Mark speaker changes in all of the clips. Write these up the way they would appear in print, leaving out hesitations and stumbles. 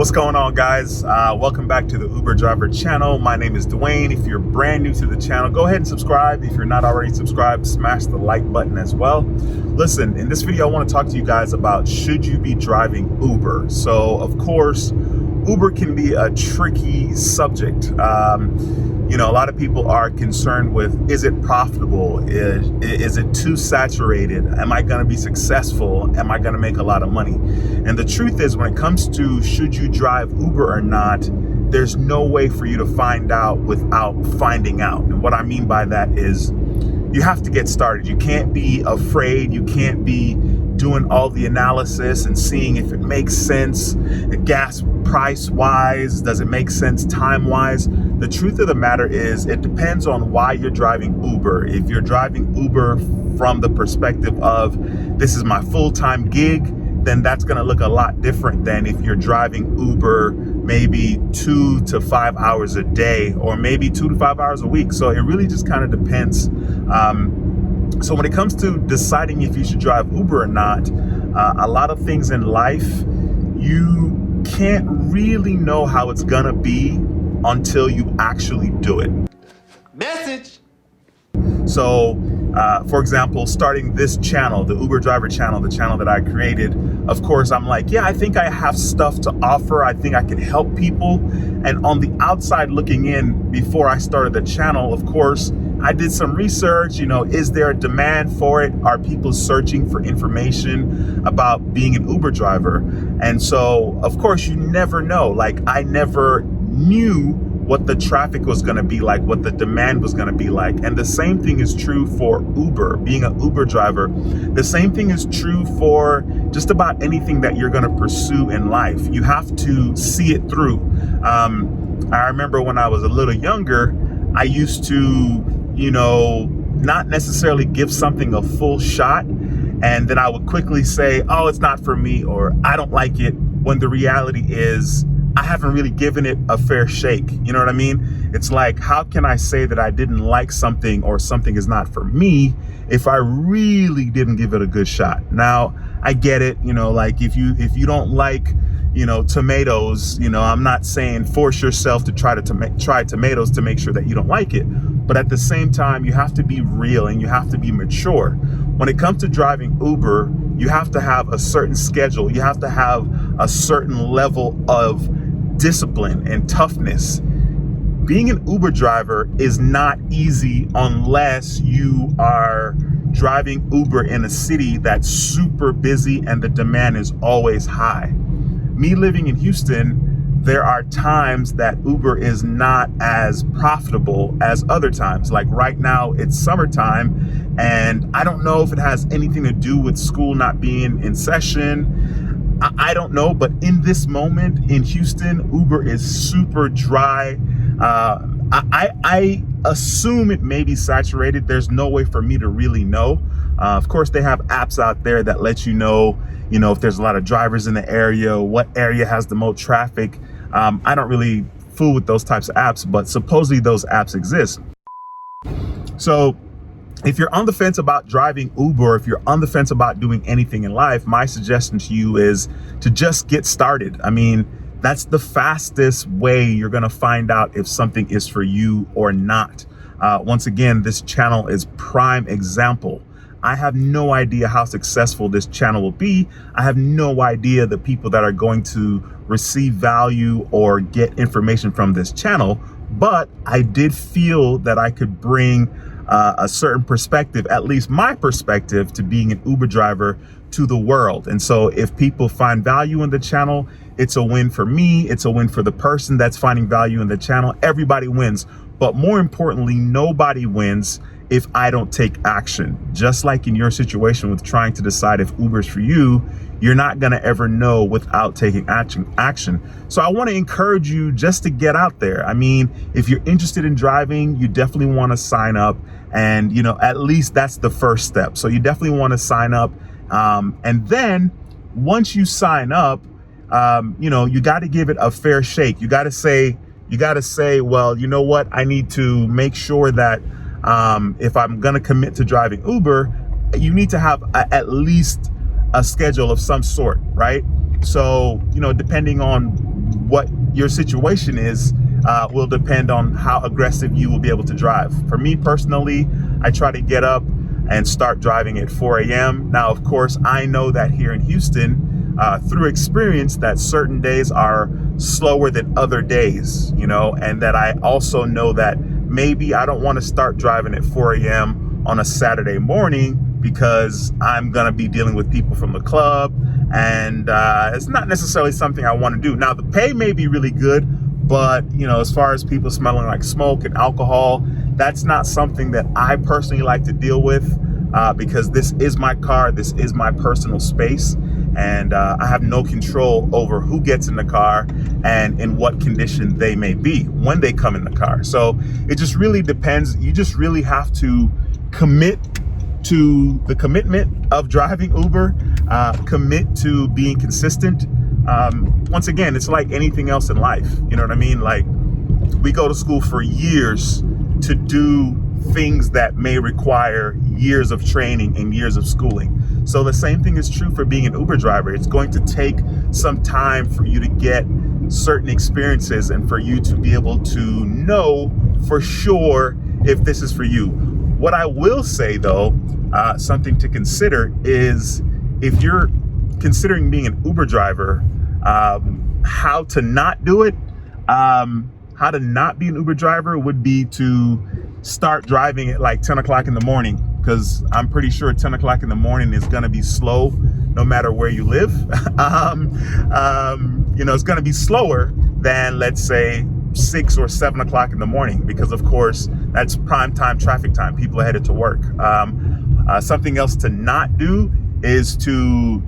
Speaker 1: What's going on, guys? Welcome back to the Uber Driver channel. My name is Duane. If you're brand new to the channel, go ahead and subscribe. If you're not already subscribed, smash the like button as well. Listen, in this video, I want to talk to you guys about should you be driving Uber? So, of course, Uber can be a tricky subject. You know, a lot of people are concerned with, is it profitable? Is it too saturated? Am I going to be successful? Am I going to make a lot of money? And the truth is, when it comes to should you drive Uber or not, there's no way for you to find out without finding out. And what I mean by that is you have to get started. You can't be afraid. You can't be doing all the analysis and seeing if it makes sense, gas price wise, does it make sense time wise? The truth of the matter is it depends on why you're driving Uber. If you're driving Uber from the perspective of this is my full-time gig, then that's going to look a lot different than if you're driving Uber maybe 2 to 5 hours a day, or maybe 2 to 5 hours a week. So it really just kind of depends. So when it comes to deciding if you should drive Uber or not, a lot of things in life, you can't really know how it's gonna be until you actually do it.
Speaker 2: Message.
Speaker 1: So, for example, starting this channel, the Uber Driver channel, the channel that I created, of course, I'm like, yeah, I think I have stuff to offer. I think I can help people. And on the outside looking in, before I started the channel, of course, I did some research. You know, is there a demand for it? Are people searching for information about being an Uber driver? And so, of course, you never know. Like, I never knew what the traffic was going to be like, what the demand was going to be like. And the same thing is true for Uber, being an Uber driver. The same thing is true for just about anything that you're going to pursue in life. You have to see it through. I remember when I was a little younger, I used to, you know, not necessarily give something a full shot, and then I would quickly say, oh, it's not for me, or I don't like it, when the reality is I haven't really given it a fair shake. You know what I mean? It's like, how can I say that I didn't like something or something is not for me if I really didn't give it a good shot? Now, I get it, you know, like if you don't like, you know, tomatoes, you know, I'm not saying force yourself to try tomatoes to make sure that you don't like it. But at the same time, you have to be real and you have to be mature. When it comes to driving Uber, you have to have a certain schedule. You have to have a certain level of discipline and toughness. Being an Uber driver is not easy unless you are driving Uber in a city that's super busy and the demand is always high. Me living in Houston, there are times that Uber is not as profitable as other times. Like right now, it's summertime, and I don't know if it has anything to do with school not being in session. I don't know, but in this moment in Houston, Uber is super dry. I assume it may be saturated. There's no way for me to really know. Of course, they have apps out there that let you know, if there's a lot of drivers in the area, what area has the most traffic. I don't really fool with those types of apps, but supposedly those apps exist. So if you're on the fence about driving Uber, if you're on the fence about doing anything in life, my suggestion to you is to just get started. I mean, that's the fastest way you're going to find out if something is for you or not. Once again, this channel is prime example. I have no idea how successful this channel will be. I have no idea the people that are going to receive value or get information from this channel, but I did feel that I could bring a certain perspective, at least my perspective, to being an Uber driver to the world. And so if people find value in the channel, it's a win for me. It's a win for the person that's finding value in the channel. Everybody wins. But more importantly, nobody wins if I don't take action. Just like in your situation with trying to decide if Uber's for you, you're not gonna ever know without taking action. So I wanna encourage you just to get out there. I mean, if you're interested in driving, you definitely wanna sign up, and at least that's the first step. So you definitely wanna sign up. And then once you sign up, you gotta give it a fair shake. You gotta say, well, you know what? I need to make sure that if I'm gonna commit to driving Uber, you need to have at least a schedule of some sort, right? So, depending on what your situation is will depend on how aggressive you will be able to drive. For me personally, I try to get up and start driving at 4 a.m. Now, of course, I know that here in Houston, through experience, that certain days are slower than other days, you know, and that I also know that maybe I don't want to start driving at 4 a.m. on a Saturday morning because I'm going to be dealing with people from the club, and it's not necessarily something I want to do. Now, the pay may be really good, but, you know, as far as people smelling like smoke and alcohol, that's not something that I personally like to deal with because this is my car, this is my personal space, and I have no control over who gets in the car and in what condition they may be when they come in the car. So it just really depends. You just really have to commit to the commitment of driving Uber, commit to being consistent. Once again, it's like anything else in life. You know what I mean? Like, we go to school for years to do things that may require years of training and years of schooling. So the same thing is true for being an Uber driver. It's going to take some time for you to get certain experiences and for you to be able to know for sure if this is for you. What I will say though, something to consider is if you're considering being an Uber driver, how to not do it, how to not be an Uber driver would be to start driving at like 10 o'clock in the morning, because I'm pretty sure 10 o'clock in the morning is going to be slow no matter where you live. You know, it's going to be slower than, let's say, 6 or 7 o'clock in the morning, because of course that's prime time traffic time. People are headed to work. Something else to not do is to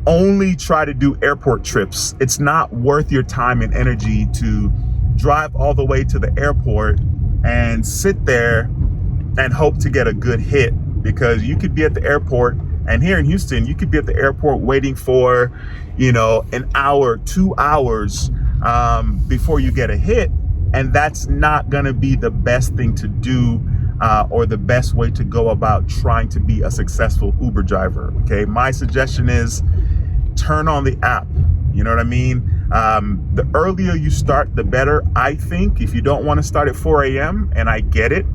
Speaker 1: only try to do airport trips. It's not worth your time and energy to drive all the way to the airport and sit there and hope to get a good hit, because you could be at the airport, and here in Houston, you could be at the airport waiting for, you know, an hour, 2 hours before you get a hit. And that's not going to be the best thing to do or the best way to go about trying to be a successful Uber driver. Okay, my suggestion is turn on the app. You know what I mean? The earlier you start, the better. I think if you don't want to start at 4 a.m., and I get it,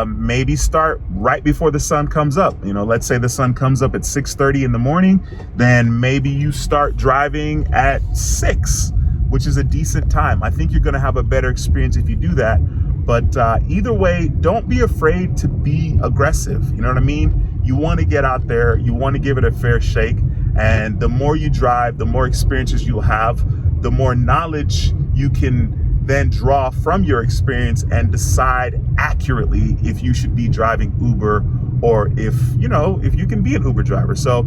Speaker 1: maybe start right before the sun comes up. You know, let's say the sun comes up at 6:30 in the morning, then maybe you start driving at 6, which is a decent time. I think you're going to have a better experience if you do that. But either way, don't be afraid to be aggressive. You know what I mean? You want to get out there, you want to give it a fair shake. And the more you drive, the more experiences you'll have, the more knowledge you can then draw from your experience and decide accurately if you should be driving Uber or if you can be an Uber driver. So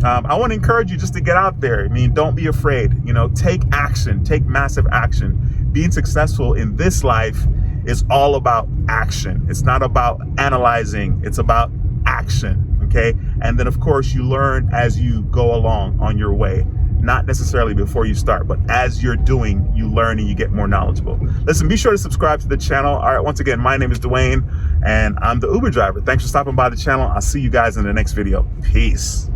Speaker 1: I want to encourage you just to get out there. I mean, don't be afraid, you know, take action, take massive action. Being successful in this life is all about action. It's not about analyzing, it's about action. Okay. And then of course you learn as you go along on your way, not necessarily before you start, but as you're doing, you learn and you get more knowledgeable. Listen, be sure to subscribe to the channel. All right. Once again, my name is Duane and I'm the Uber driver. Thanks for stopping by the channel. I'll see you guys in the next video. Peace.